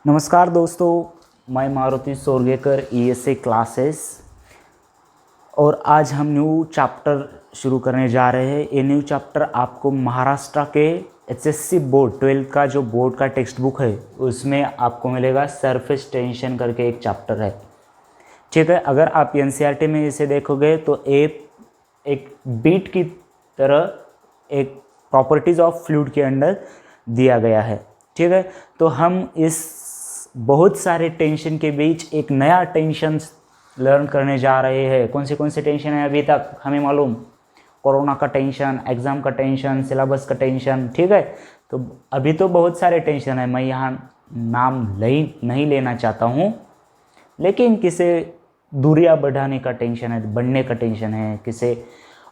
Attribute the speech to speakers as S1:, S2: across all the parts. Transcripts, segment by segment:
S1: नमस्कार दोस्तों, मैं मारुति सोरगेकर ईएसए क्लासेस और आज हम न्यू चैप्टर शुरू करने जा रहे हैं। ये न्यू चैप्टर आपको महाराष्ट्र के एचएससी बोर्ड 12 का जो बोर्ड का टेक्स्ट बुक है उसमें आपको मिलेगा। सरफेस टेंशन करके एक चैप्टर है, ठीक है। अगर आप एनसीईआरटी में इसे देखोगे तो एक बीट की तरह एक प्रॉपर्टीज़ ऑफ फ्लूइड के अंदर दिया गया है, ठीक है। तो हम इस बहुत सारे टेंशन के बीच एक नया टेंशन लर्न करने जा रहे हैं। कौन से टेंशन है अभी तक हमें मालूम? कोरोना का टेंशन, एग्ज़ाम का टेंशन, सिलेबस का टेंशन, ठीक है। तो अभी तो बहुत सारे टेंशन है, मैं यहाँ नाम नहीं लेना चाहता हूँ, लेकिन किसे दूरियां बढ़ाने का टेंशन है, बढ़ने का टेंशन है, किसे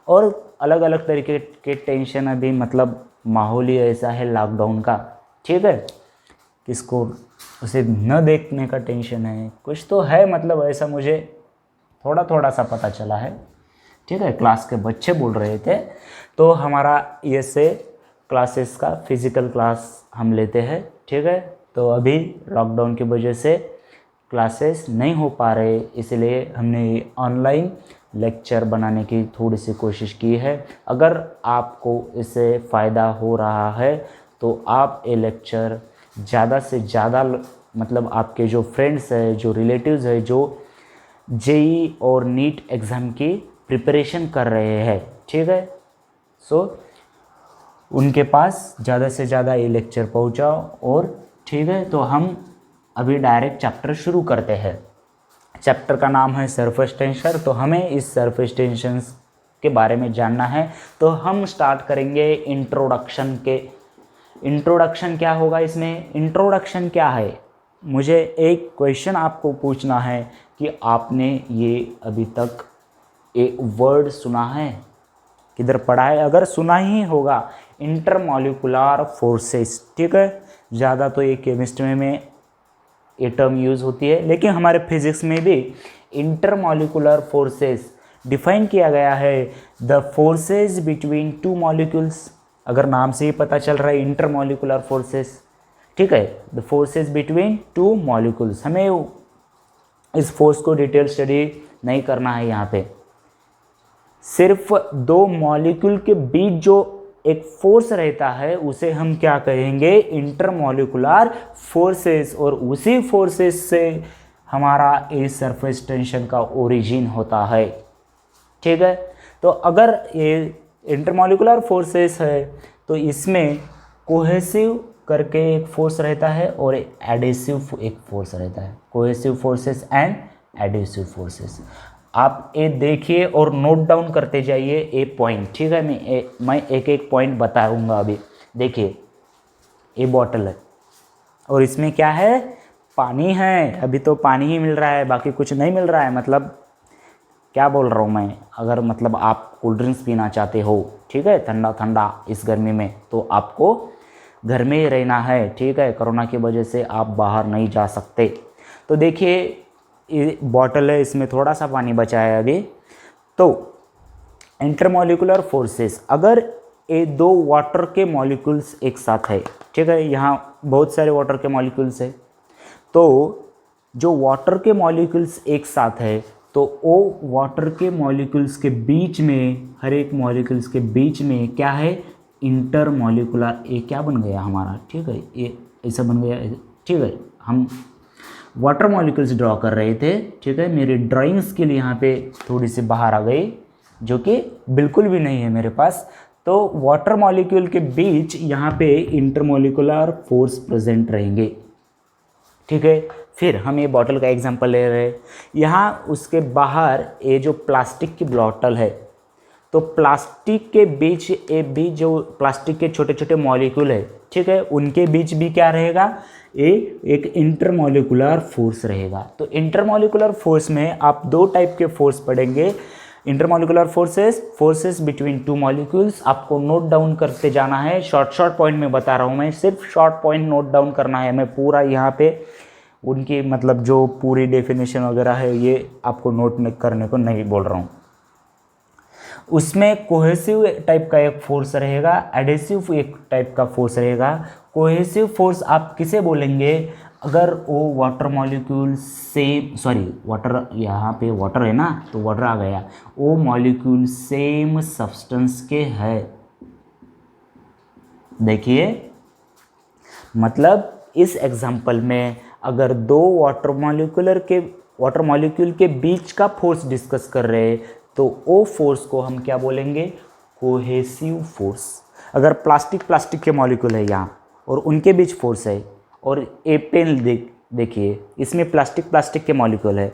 S1: और अलग अलग तरीके के टेंशन अभी मतलब माहौल ही ऐसा है लॉकडाउन का, ठीक है। किसको उसे न देखने का टेंशन है, कुछ तो है, मतलब ऐसा मुझे थोड़ा सा पता चला है, ठीक है। क्लास के बच्चे बोल रहे थे। तो हमारा ईएसए क्लासेस का फिज़िकल क्लास हम लेते हैं, ठीक है। तो अभी लॉकडाउन की वजह से क्लासेस नहीं हो पा रहे, इसलिए हमने ऑनलाइन लेक्चर बनाने की थोड़ी सी कोशिश की है। अगर आपको इससे फ़ायदा हो रहा है तो आप ये लेक्चर ज़्यादा से ज़्यादा मतलब आपके जो फ्रेंड्स है, जो रिलेटिव्स है, जो जेई और नीट एग्ज़ाम की प्रिपरेशन कर रहे हैं, ठीक है, उनके पास ज़्यादा से ज़्यादा ये लेक्चर पहुंचाओ। और ठीक है, तो हम अभी डायरेक्ट चैप्टर शुरू करते हैं। चैप्टर का नाम है सरफेस टेंशन। तो हमें इस सरफेस टेंशन के बारे में जानना है, तो हम स्टार्ट करेंगे इंट्रोडक्शन के। इंट्रोडक्शन क्या होगा इसमें? इंट्रोडक्शन क्या है, मुझे एक क्वेश्चन आपको पूछना है कि आपने ये अभी तक एक वर्ड सुना है, किधर पढ़ा है? अगर सुना ही होगा, इंटरमॉलिक्यूलर फोर्सेस, ठीक है। ज़्यादा तो ये केमिस्ट्री में ये टर्म यूज़ होती है, लेकिन हमारे फिजिक्स में भी इंटरमॉलिक्यूलर फोर्सेस डिफाइन किया गया है। The forces between two molecules, अगर नाम से ही पता चल रहा है इंटरमॉलिक्यूलर फोर्सेस, ठीक है। The forces between two molecules, हमें इस फोर्स को डिटेल स्टडी नहीं करना है यहाँ पे। सिर्फ दो मॉलिक्यूल के बीच जो एक फोर्स रहता है उसे हम क्या कहेंगे? Intermolecular forces. और उसी फोर्सेस से हमारा इस सरफेस टेंशन का ओरिजिन होता है, ठीक है। तो अगर ये इंटरमॉलिक्यूलर फोर्सेस है तो इसमें कोहेसिव करके एक फोर्स रहता है और एडेसिव एक फोर्स रहता है। Cohesive forces and adhesive forces, आप ये देखिए और नोट डाउन करते जाइए ये पॉइंट, ठीक है। मैं एक एक पॉइंट बताऊंगा अभी। देखिए, ये बॉटल है और इसमें क्या है? पानी है। अभी तो पानी ही मिल रहा है, बाकी कुछ नहीं मिल रहा है। मतलब क्या बोल रहा हूँ मैं? अगर मतलब आप कोल्ड ड्रिंक्स पीना चाहते हो, ठीक है, ठंडा ठंडा इस गर्मी में, तो आपको घर में ही रहना है, ठीक है। कोरोना की वजह से आप बाहर नहीं जा सकते। तो देखिए, ये बॉटल है, इसमें थोड़ा सा पानी बचा है अभी। तो इंटरमॉलिक्यूलर फोर्सेस, अगर ये दो वाटर के मॉलिक्यूल्स एक साथ है, ठीक है, यहाँ बहुत सारे वाटर के मॉलिक्यूल्स है, तो जो वाटर के मॉलिक्यूल्स एक साथ है तो वो वाटर के मॉलिक्यूल्स के बीच में, हर एक मॉलिक्यूल्स के बीच में क्या है? इंटरमॉलिक्यूलर। ये क्या बन गया हमारा, ठीक है, ये ऐसा बन गया, ठीक है। हम वाटर मॉलिक्यूल्स ड्रॉ कर रहे थे, ठीक है। मेरी ड्राइंग स्किल यहाँ पे थोड़ी सी बाहर आ गई, जो कि बिल्कुल भी नहीं है मेरे पास। तो वाटर मॉलिक्यूल के बीच यहाँ पे इंटरमॉलिक्यूलर फोर्स प्रेजेंट रहेंगे, ठीक है। फिर हम ये बॉटल का एग्जांपल ले रहे हैं। यहाँ उसके बाहर ये जो प्लास्टिक की बॉटल है, तो प्लास्टिक के बीच ये भी जो प्लास्टिक के छोटे छोटे मॉलिक्यूल है, ठीक है, उनके बीच भी क्या रहेगा? ये एक इंटरमॉलिक्यूलर फोर्स रहेगा। तो इंटरमॉलिक्यूलर फोर्स में आप दो टाइप के फोर्स पढ़ेंगे। Intermolecular forces between two molecules, आपको नोट डाउन करते जाना है। शॉर्ट पॉइंट में बता रहा हूँ मैं, सिर्फ शॉर्ट पॉइंट नोट डाउन करना है। मैं पूरा यहाँ पे उनकी मतलब जो पूरी डेफिनेशन वगैरह है ये आपको नोट करने को नहीं बोल रहा हूँ। उसमें कोहेसिव टाइप का एक फोर्स रहेगा, एडेसिव एक टाइप का फोर्स रहेगा। कोहेसिव फोर्स आप किसे बोलेंगे? अगर वो water molecule same, sorry water, यहाँ पे वाटर है ना तो वाटर आ गया, वो मॉलिक्यूल सेम सब्सटेंस के है। देखिए मतलब इस एग्जांपल में अगर दो वाटर मॉलिक्यूल के बीच का फोर्स डिस्कस कर रहे हैं तो वो फोर्स को हम क्या बोलेंगे, कोहेसिव फोर्स। अगर प्लास्टिक के मॉलिक्यूल है यहाँ और उनके बीच फोर्स है, और ए पेन देखिए इसमें प्लास्टिक के मॉलिक्यूल है,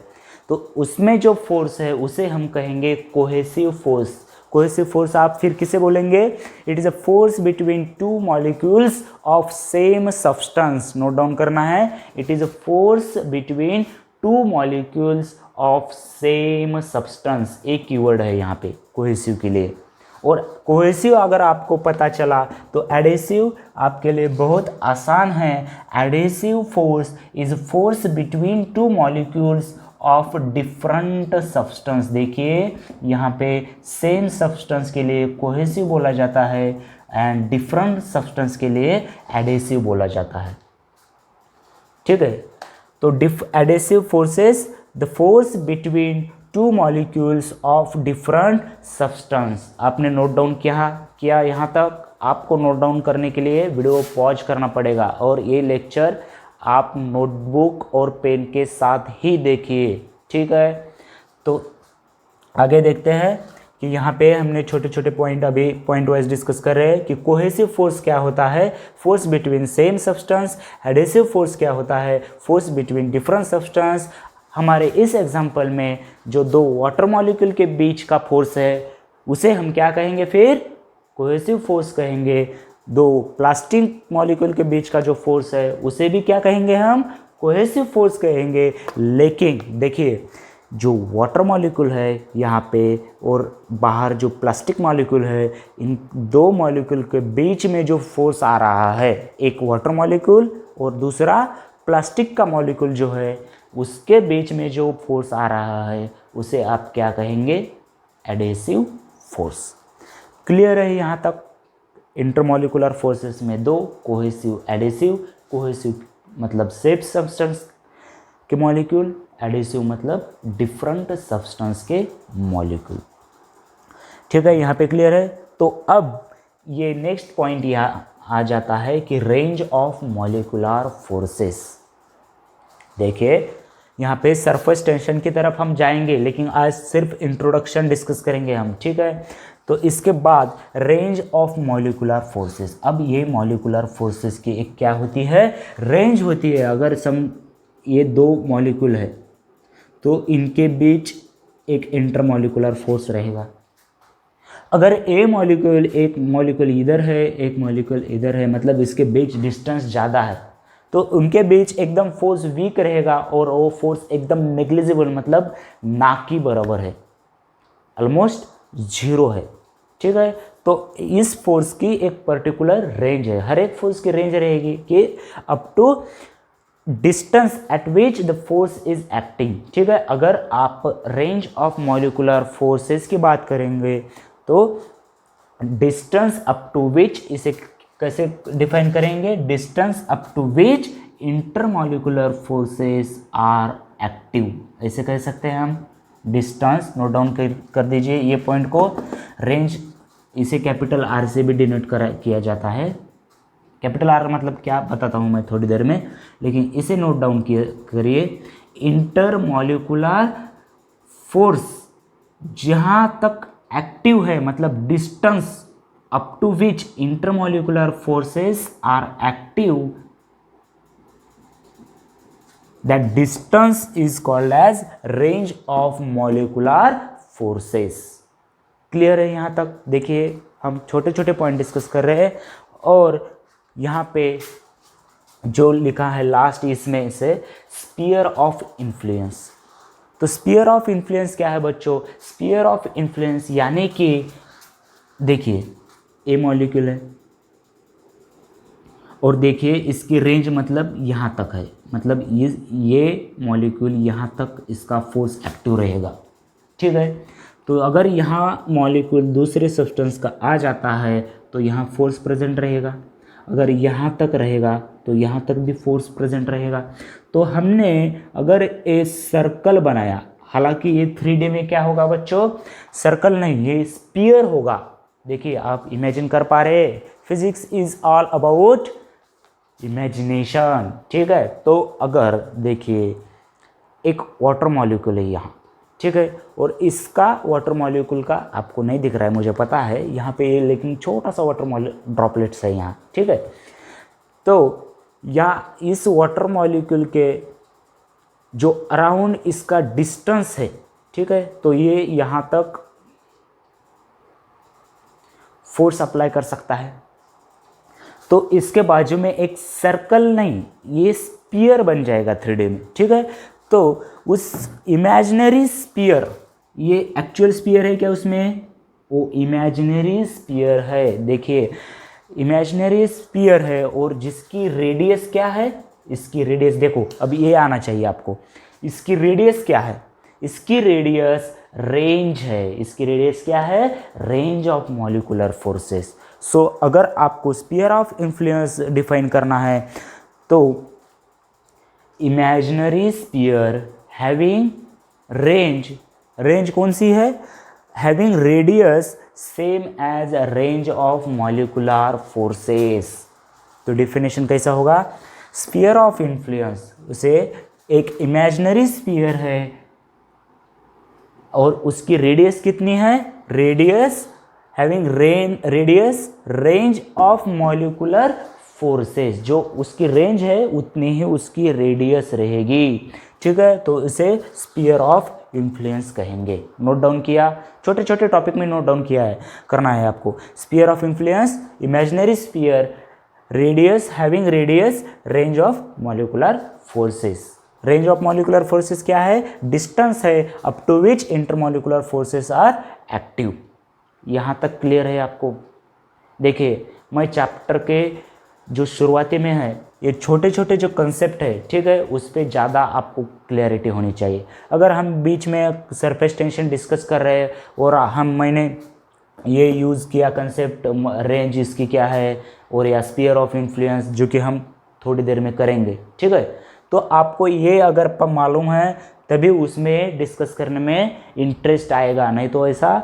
S1: तो उसमें जो फोर्स है उसे हम कहेंगे कोहेसिव फोर्स। कोहेसिव फोर्स आप फिर किसे बोलेंगे, it is a force between two molecules of same substance. Note down करना है, it is a force between two molecules of same substance. एक कीवर्ड है यहाँ पे कोहेसिव के लिए। और कोहेसिव अगर आपको पता चला तो एडेसिव आपके लिए बहुत आसान है। Adhesive force is force between two molecules of different substance. देखिए यहाँ पे सेम सब्सटेंस के लिए कोहेसिव बोला जाता है एंड डिफरेंट सब्सटेंस के लिए एडेसिव बोला जाता है। ठीक है, तो adhesive forces the force between two molecules of different substance. आपने नोट डाउन किया यहाँ तक। आपको नोट डाउन करने के लिए वीडियो पॉज करना पड़ेगा और ये लेक्चर आप नोटबुक और पेन के साथ ही देखिए। ठीक है, तो आगे देखते हैं कि यहाँ पे हमने छोटे छोटे पॉइंट अभी पॉइंट वाइज डिस्कस कर रहे हैं कि कोहेसिव फोर्स क्या होता है, force between same substance. Adhesive force क्या होता है, फोर्स बिटवीन डिफरेंट सब्सटेंस। हमारे इस एग्जांपल में जो दो वाटर मॉलिक्यूल के बीच का फोर्स है उसे हम क्या कहेंगे, फिर कोहेसिव फोर्स कहेंगे। दो प्लास्टिक मॉलिक्यूल के बीच का जो फोर्स है उसे भी क्या कहेंगे, हम कोहेसिव फोर्स कहेंगे। लेकिन देखिए जो वाटर मॉलिक्यूल है यहाँ पे और बाहर जो प्लास्टिक मॉलिक्यूल है, इन दो मॉलिक्यूल के बीच में जो फोर्स आ रहा है, एक वाटर मॉलिक्यूल और दूसरा प्लास्टिक का मॉलिक्यूल जो है, उसके बीच में जो फोर्स आ रहा है उसे आप क्या कहेंगे, एडेसिव फोर्स। क्लियर है यहाँ तक। इंटरमॉलिकुलर फोर्सेस में दो, कोहेसिव एडेसिव। कोहेसिव मतलब सेम सब्सटेंस के मॉलिक्यूल, एडेसिव मतलब डिफरेंट सब्सटेंस के मॉलिक्यूल। ठीक है, यहाँ पे क्लियर है। तो अब ये नेक्स्ट पॉइंट यहाँ आ जाता है कि रेंज ऑफ मॉलिकुलर फोर्सेस। देखिए यहाँ पे सरफेस टेंशन की तरफ हम जाएंगे, लेकिन आज सिर्फ इंट्रोडक्शन डिस्कस करेंगे हम। ठीक है, तो इसके बाद रेंज ऑफ मॉलिकुलर फोर्सेस। अब ये मॉलिकुलर फोर्सेस की एक क्या होती है, रेंज होती है। अगर ये दो मॉलिक्यूल है तो इनके बीच एक इंटरमॉलिकुलर फोर्स रहेगा। अगर एक मॉलिक्यूल इधर है, एक मॉलिक्यूल इधर है, मतलब इसके बीच डिस्टेंस ज़्यादा है, तो उनके बीच एकदम फोर्स वीक रहेगा और वो फोर्स एकदम नेग्लिजिबल, मतलब ना की बराबर है, ऑलमोस्ट जीरो है। ठीक है, तो इस फोर्स की एक पर्टिकुलर रेंज है। हर एक फोर्स की रेंज रहेगी कि up to distance at which the force is acting. ठीक है, अगर आप रेंज ऑफ मॉलिकुलर फोर्सेस की बात करेंगे तो डिस्टेंस अप टू विच, इसे कैसे डिफाइन करेंगे, distance up to which intermolecular forces are active, ऐसे कह सकते हैं हम। डिस्टेंस नोट डाउन कर दीजिए ये पॉइंट को। रेंज इसे कैपिटल आर से भी डिनोट किया जाता है। कैपिटल आर मतलब क्या बताता हूँ मैं थोड़ी देर में, लेकिन इसे नोट डाउन करिए। इंटरमॉलिकुलर फोर्स जहाँ तक एक्टिव है, मतलब distance up to which intermolecular forces are active, that distance is called as range of molecular forces। Clear है यहाँ तक। देखिए हम छोटे छोटे पॉइंट डिस्कस कर रहे हैं और यहाँ पे जो लिखा है लास्ट इसमें से स्फीयर ऑफ इन्फ्लुएंस। तो स्फीयर ऑफ इन्फ्लुएंस क्या है बच्चों, स्फीयर ऑफ इन्फ्लुएंस यानी कि देखिए ए मॉलिक्यूल है और देखिए इसकी रेंज मतलब यहाँ तक है, मतलब ये मॉलिक्यूल यहाँ तक इसका फोर्स एक्टिव रहेगा। ठीक है, तो अगर यहाँ मॉलिक्यूल दूसरे सब्सटेंस का आ जाता है तो यहाँ फोर्स प्रेजेंट रहेगा। अगर यहाँ तक रहेगा तो यहाँ तक भी फोर्स प्रेजेंट रहेगा। तो हमने अगर ए सर्कल बनाया, हालांकि ये 3D में क्या होगा बच्चों, सर्कल नहीं, ये स्पीयर होगा। देखिए आप इमेजिन कर पा रहे, physics is all about imagination, ठीक है। तो अगर देखिए एक वाटर मॉलिक्यूल है यहाँ, ठीक है, और इसका वाटर मॉलिक्यूल का आपको नहीं दिख रहा है, मुझे पता है यहाँ पे, लेकिन छोटा सा वाटर ड्रॉपलेट्स है यहाँ, ठीक है। तो या इस वाटर मॉलिक्यूल के जो अराउंड इसका डिस्टेंस है, ठीक है, तो ये यहाँ तक फोर्स अप्लाई कर सकता है। तो इसके बाजू में एक सर्कल नहीं, ये स्पीयर बन जाएगा 3D में, ठीक है। तो उस इमेजिनरी स्पीयर, ये एक्चुअल स्पीयर है क्या उसमें, वो इमेजिनरी स्पीयर है। देखिए इमेजिनरी स्पीयर है और जिसकी रेडियस क्या है, इसकी रेडियस देखो, अब ये आना चाहिए आपको, इसकी रेडियस क्या है, इसकी रेडियस रेंज है। इसकी रेडियस क्या है, range of molecular forces. So अगर आपको स्पीयर ऑफ इन्फ्लुएंस डिफाइन करना है तो imaginary sphere having range, range कौन सी है, having radius same as range of molecular forces. तो डिफिनेशन कैसा होगा, स्पीयर ऑफ इन्फ्लुएंस, उसे एक इमेजिनरी स्पीयर है और उसकी रेडियस कितनी है, radius having radius range of molecular forces, जो उसकी रेंज है उतनी ही उसकी रेडियस रहेगी, ठीक है। तो इसे स्पीयर ऑफ इन्फ्लुएंस कहेंगे। नोट डाउन किया, छोटे छोटे टॉपिक में नोट डाउन किया है, करना है आपको। Sphere of influence, imaginary sphere, radius having radius range of molecular forces. Range of molecular forces क्या है, डिस्टेंस है up to which intermolecular forces are active. यहाँ तक क्लियर है आपको। देखिए मैं चैप्टर के जो शुरुआती में है, ये छोटे छोटे जो कंसेप्ट है, ठीक है, उस पर ज़्यादा आपको क्लैरिटी होनी चाहिए। अगर हम बीच में सरफेस टेंशन डिस्कस कर रहे हैं और मैंने ये यूज़ किया कंसेप्ट, रेंज इसकी क्या है, और या स्पीयर ऑफ इन्फ्लुएंस, जो कि हम थोड़ी देर में करेंगे, ठीक है। तो आपको ये अगर मालूम है तभी उसमें डिस्कस करने में इंटरेस्ट आएगा, नहीं तो ऐसा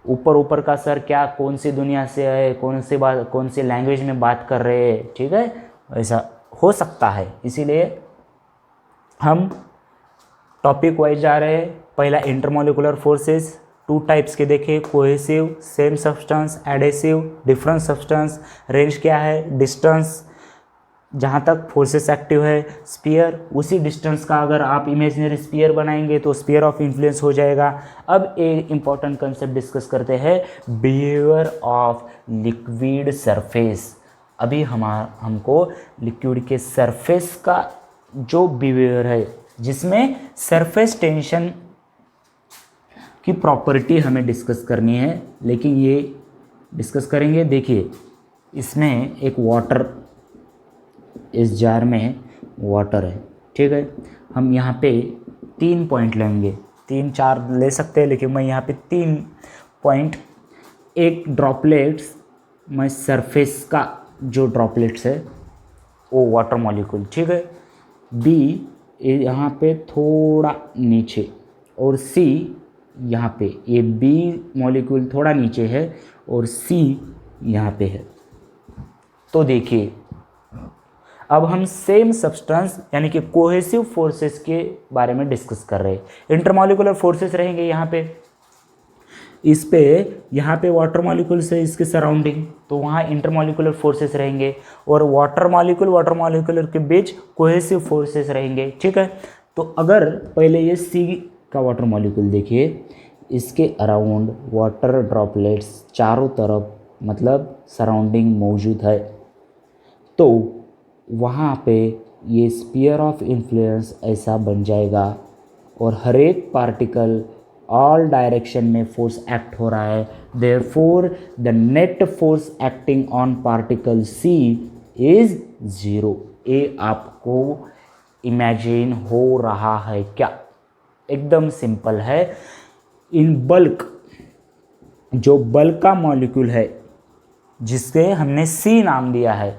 S1: ऊपर ऊपर का सर क्या, कौन सी दुनिया से है, कौन सी लैंग्वेज में बात कर रहे हैं, ठीक है, ऐसा हो सकता है। इसीलिए हम टॉपिक वाइज जा रहे हैं। पहला इंटरमॉलिक्यूलर फोर्सेस, 2 टाइप्स के देखे, cohesive, same substance, adhesive, different substance, range क्या है, डिस्टेंस जहाँ तक फोर्सेस एक्टिव है, स्पीयर उसी डिस्टेंस का अगर आप इमेजिनरी स्पीयर बनाएंगे तो स्पीयर ऑफ इन्फ्लुएंस हो जाएगा। अब एक इम्पॉर्टेंट कंसेप्ट डिस्कस करते हैं, बिहेवियर ऑफ लिक्विड सरफेस। अभी हमको लिक्विड के सरफेस का जो बिहेवियर है, जिसमें सरफेस टेंशन की प्रॉपर्टी हमें डिस्कस करनी है, लेकिन ये डिस्कस करेंगे। देखिए इसमें एक वाटर, इस जार में वाटर है, ठीक है। हम यहाँ पे 3 पॉइंट लेंगे, 3-4 ले सकते हैं, लेकिन मैं यहाँ पे 3 पॉइंट, एक ड्रॉपलेट्स, मैं सरफेस का जो ड्रॉपलेट्स है वो वाटर मॉलिक्यूल, ठीक है, बी यहाँ पे थोड़ा नीचे, और सी यहाँ पे, ये बी मॉलिक्यूल थोड़ा नीचे है और सी यहाँ पे है। तो देखिए अब हम सेम सब्सटेंस यानी कि कोहेसिव फोर्सेस के बारे में डिस्कस कर रहे हैं। इंटरमॉलिक्यूलर फोर्सेस रहेंगे यहाँ पे, इस पे यहाँ पे वाटर मॉलिक्यूल्स है इसके सराउंडिंग, तो वहाँ इंटरमॉलिक्यूलर फोर्सेस रहेंगे, और वाटर मॉलिक्यूलर के बीच कोहेसिव फोर्सेस रहेंगे, ठीक है। तो अगर पहले ये सी का वाटर मॉलिक्यूल देखिए, इसके अराउंड वाटर ड्रॉपलेट्स चारों तरफ मतलब सराउंडिंग मौजूद है, तो वहाँ पे ये स्पीयर ऑफ इन्फ्लुएंस ऐसा बन जाएगा, और हर एक पार्टिकल ऑल डायरेक्शन में फोर्स एक्ट हो रहा है। Therefore the net force acting on particle C is 0। ये आपको इमेजिन हो रहा है क्या? एकदम सिंपल है। इन बल्क, जो बल्क का मॉलिक्यूल है जिसके हमने सी नाम दिया है,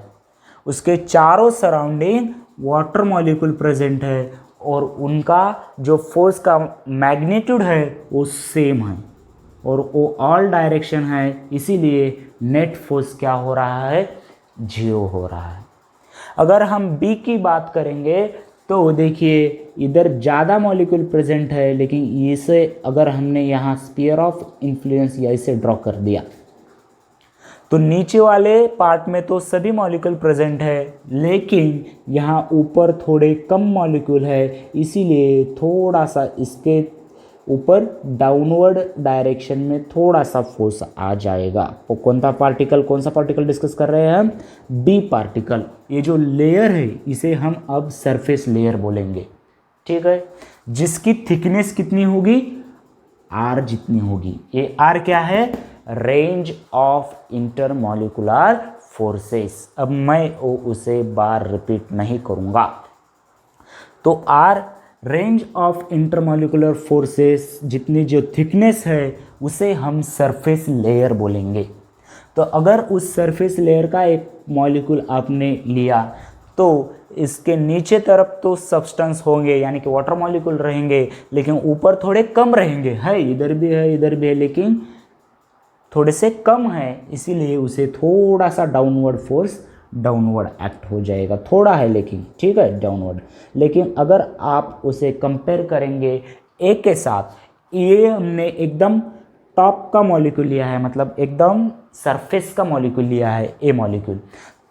S1: उसके चारों सराउंडिंग वाटर मॉलिक्यूल प्रेजेंट है और उनका जो फोर्स का मैग्नीट्यूड है वो सेम है और वो ऑल डायरेक्शन है, इसीलिए नेट फोर्स क्या हो रहा है, 0 हो रहा है। अगर हम बी की बात करेंगे तो देखिए इधर ज़्यादा मॉलिक्यूल प्रेजेंट है, लेकिन इसे अगर हमने यहाँ स्फीयर ऑफ इन्फ्लुएंस या इसे ड्रॉ कर दिया तो नीचे वाले पार्ट में तो सभी मॉलिक्यूल प्रेजेंट है, लेकिन यहाँ ऊपर थोड़े कम मॉलिक्यूल है, इसीलिए थोड़ा सा इसके ऊपर डाउनवर्ड डायरेक्शन में थोड़ा सा फोर्स आ जाएगा। वो कौन सा पार्टिकल डिस्कस कर रहे हैं हम, बी पार्टिकल। ये जो लेयर है इसे हम अब सरफेस लेयर बोलेंगे, ठीक है, जिसकी थिकनेस कितनी होगी, आर जितनी होगी। ये आर क्या है, रेंज ऑफ इंटरमॉलिकुलर फोर्सेस। अब मैं उसे बार रिपीट नहीं करूंगा। तो R range of intermolecular forces, जितनी जो थिकनेस है उसे हम सरफेस लेयर बोलेंगे। तो अगर उस सरफेस लेयर का एक मॉलिक्यूल आपने लिया तो इसके नीचे तरफ तो सब्सटेंस होंगे यानी कि वाटर मॉलिक्यूल रहेंगे, लेकिन ऊपर थोड़े कम रहेंगे, है इधर भी है इधर भी है, लेकिन थोड़े से कम है, इसीलिए उसे थोड़ा सा डाउनवर्ड फोर्स डाउनवर्ड एक्ट हो जाएगा, थोड़ा है लेकिन, ठीक है, डाउनवर्ड। लेकिन अगर आप उसे कंपेयर करेंगे ए के साथ, ये हमने एकदम टॉप का मॉलिक्यूल लिया है, मतलब एकदम सरफेस का मॉलिक्यूल लिया है ए मॉलिक्यूल,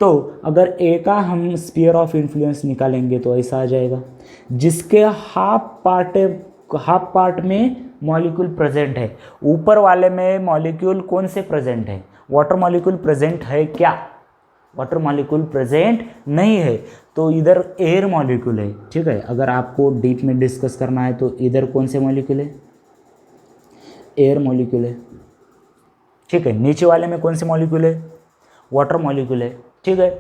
S1: तो अगर ए का हम स्फीयर ऑफ इन्फ्लुएंस निकालेंगे तो ऐसा आ जाएगा, जिसके हाफ पार्ट में मॉलिक्यूल प्रेजेंट है। ऊपर वाले में मॉलिक्यूल कौन से प्रेजेंट है, वाटर मॉलिक्यूल प्रेजेंट है क्या, वाटर मॉलिक्यूल प्रेजेंट नहीं है, तो इधर एयर मॉलिक्यूल है, ठीक है। अगर आपको डीप में डिस्कस करना है तो इधर कौन से मॉलिक्यूल है, एयर मॉलिक्यूल है, ठीक है। नीचे वाले में कौन से मॉलिक्यूल है, वाटर मॉलिक्यूल है, ठीक है।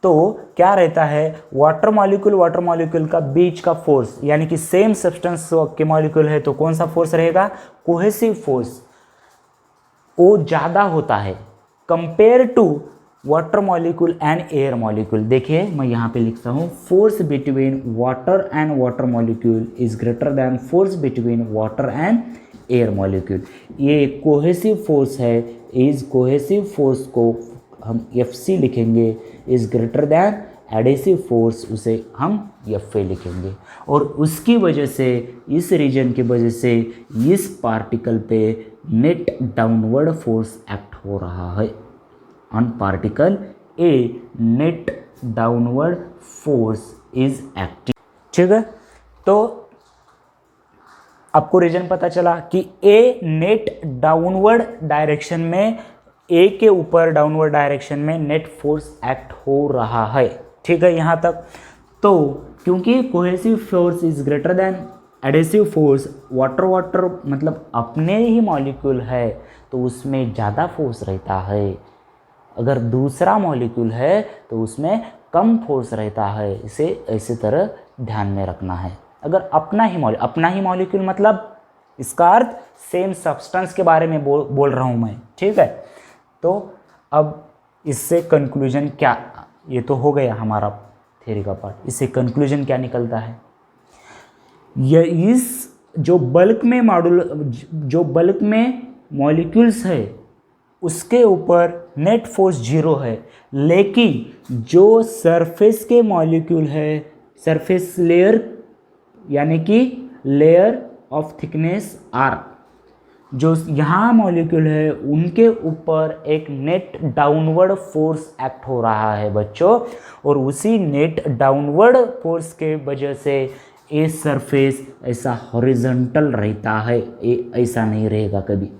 S1: तो क्या रहता है, वाटर मॉलिक्यूल का बीच का फोर्स, यानी कि सेम सब्सटेंस के मॉलिक्यूल है तो कौन सा फोर्स रहेगा, कोहेसिव फोर्स, वो ज़्यादा होता है compare to water molecule and air molecule. देखिए मैं यहाँ पे लिखता हूँ, force between water and water molecule is greater than force between water and air molecule. ये कोहेसिव फोर्स है, इस कोहेसिव फोर्स को हम FC लिखेंगे, is greater than adhesive force, उसे हम FA लिखेंगे। और उसकी वजह से, इस रीजन की वजह से इस पार्टिकल पे नेट डाउनवर्ड फोर्स एक्ट हो रहा है। On particle A net downward force is acting, ठीक है। तो आपको रीजन पता चला कि ए नेट डाउनवर्ड डायरेक्शन में, ए के ऊपर डाउनवर्ड डायरेक्शन में नेट फोर्स एक्ट हो रहा है, ठीक है यहाँ तक। तो क्योंकि cohesive force is greater than adhesive force, water मतलब अपने ही मॉलिक्यूल है तो उसमें ज़्यादा फोर्स रहता है, अगर दूसरा मॉलिक्यूल है तो उसमें कम फोर्स रहता है। इसे ऐसे तरह ध्यान में रखना है। अगर अपना ही मॉलिक्यूल मतलब इसका अर्थ सेम सब्सटेंस के बारे में बोल रहा हूँ मैं, ठीक है। तो अब इससे कंक्लूजन क्या, ये तो हो गया हमारा थ्योरी का पार्ट, इससे कंक्लूजन क्या निकलता है, ये इस जो बल्क में मॉलिक्यूल्स है उसके ऊपर नेट फोर्स 0 है, लेकिन जो सरफेस के मॉलिक्यूल है, सरफेस लेयर यानी कि लेयर ऑफ थिकनेस R, जो यहाँ मॉलिक्यूल है उनके ऊपर एक नेट डाउनवर्ड फोर्स एक्ट हो रहा है बच्चों, और उसी नेट डाउनवर्ड फोर्स के वजह से ये सरफेस ऐसा हॉरिजॉन्टल रहता है, ये ऐसा नहीं रहेगा कभी,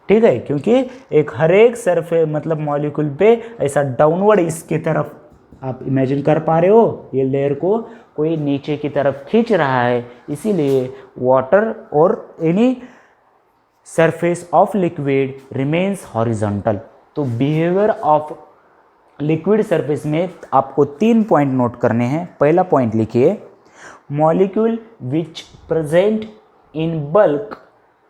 S1: ठीक है। क्योंकि एक हर एक सरफेस मतलब मॉलिक्यूल पे ऐसा डाउनवर्ड इसके तरफ, आप इमेजिन कर पा रहे हो, ये लेयर को कोई नीचे की तरफ खींच रहा है, इसीलिए वाटर और any surface of liquid remains horizontal. तो बिहेवियर ऑफ लिक्विड सरफेस में आपको 3 पॉइंट नोट करने हैं। पहला पॉइंट लिखिए, molecule which present in bulk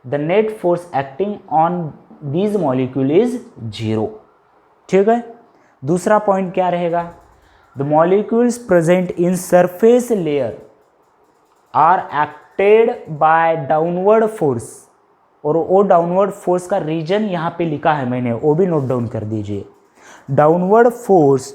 S1: the net force acting on these molecule is 0, ठीक है। दूसरा पॉइंट क्या रहेगा, the molecules present in surface layer are acted by downward force, और वो डाउनवर्ड फोर्स का रीजन यहाँ पे लिखा है मैंने, वो भी नोट डाउन कर दीजिए। डाउनवर्ड फोर्स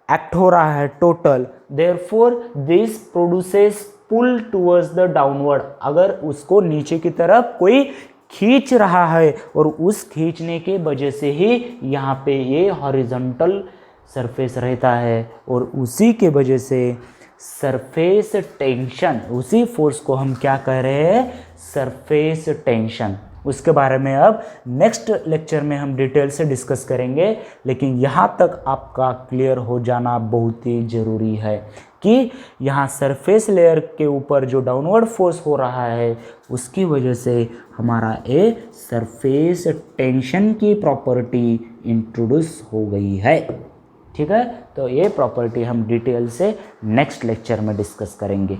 S1: एक्ट हो रहा है total, therefore this produces pull towards the downward, अगर उसको नीचे की तरफ कोई खींच रहा है और उस खींचने के वजह से ही यहाँ पे ये हॉरिजॉन्टल सरफेस रहता है, और उसी के वजह से सरफेस टेंशन, उसी फोर्स को हम क्या कह रहे हैं, सरफेस टेंशन। उसके बारे में अब नेक्स्ट लेक्चर में हम डिटेल से डिस्कस करेंगे, लेकिन यहाँ तक आपका क्लियर हो जाना बहुत ही ज़रूरी है कि यहाँ सरफेस लेयर के ऊपर जो डाउनवर्ड फोर्स हो रहा है उसकी वजह से हमारा ए सरफेस टेंशन की प्रॉपर्टी इंट्रोड्यूस हो गई है। ठीक है, तो ये प्रॉपर्टी हम डिटेल से नेक्स्ट लेक्चर में डिस्कस करेंगे।